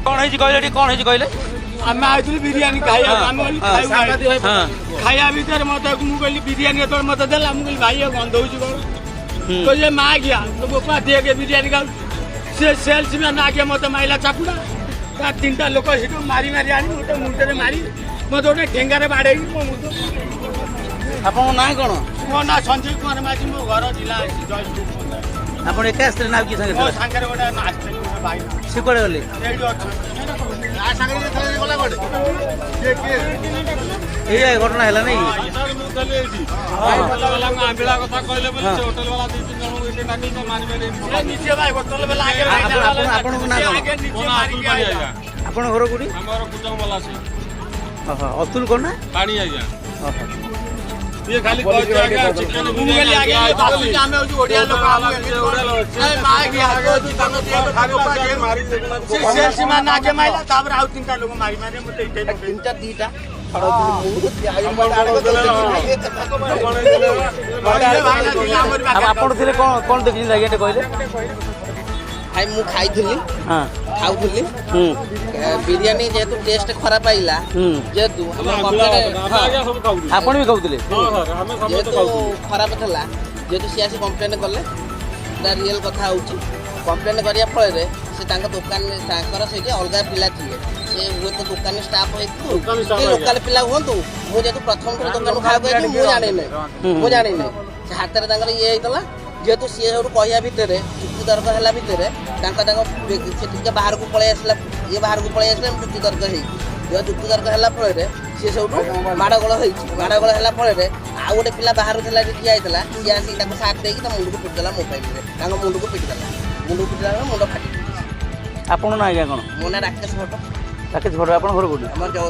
कौन है कहले कौन है कहले आम आइलु बिरियानी खाया भितर मत मुझे बिरियानी तो मत देला मुझे भाई गंध हो तो ये मागिया तो बोपा दे के बिरियानी खाऊ से सेल्स में नागे मत माइला चापुड़ा ता तीनटा लोक हिटो मारी मारी आनी मत मुंडे मारी मत गोटे ठेंगारे बाड़े आपन ना कोन मो ना संजय कुमार माझी मो घर जिला जयपुर आपन एका स्त्री नाम की संगे मो संगे गोटे नाचते भाई से कोड़े गले एडी अछि आ संगे थले गला गोटे के के ए घटना हैला नै सर मु थले एसी होटल वाला आंबिला कथा कहले बोले से होटल वाला 2-3 जन को एटे मानी तो मानबे नै नीचे भाई होटल वाला आगे आपन को ना आगे नीचे मारी के आइगा आपन घर कोडी हमर कुटम वाला से अतुल कोन ना पानी आइगा ये खाली कहते आगे चिकन मुंगली आगे बासु जामे हो ओडिया लोग ए माय गया आगे चिकन दिया खाली पाके मारी से सीमा ना के माइला ताबर आउ तीनटा लोग मारी मारे मते इटे तीनटा दीटा ଆପଣ ଥିଲେ କଣ ଦେଖିଛନ୍ତି ଆଜ୍ଞା କହିଲେ भाई मु खाई खाऊली बिरियानी जेहेतु टेस्ट खराब आइला जेहेतु ଆପଣ ବି ଖାଉଥିଲେ जेहेतु खराब थला जेहेतु सी आसी कंप्लेन कले रियल कथा होची कंप्लेन करिया फल से दुकान से अलग पिला थे से हुए तो दुकान स्टाफ हो लोकल पिला हूँ मुझे प्रथम थर दुकान खाया मुझे जानी से हाथ में ये होता जेहेतु सी कहया भितर चुक्ति तर्क है भितर बाहर को पलि आसला ये बाहर को पलि आसला चुक्ति तर्क हो चुक्ति तर्क है फल सी सब माड़गोल माड़गोल है फल आउ गोटे पिला बाहर ठिया होता सी आसिक साथ देकी मुंड को पिटिदेला मोबाइल मुंड को पिटिदेला मुंड को पिटिदेला मुंड फाटी आपन ना आज्ञा कौन मो ना राकेश भट्ट राकेश भट्ट आपन घर कोडी हमर जगह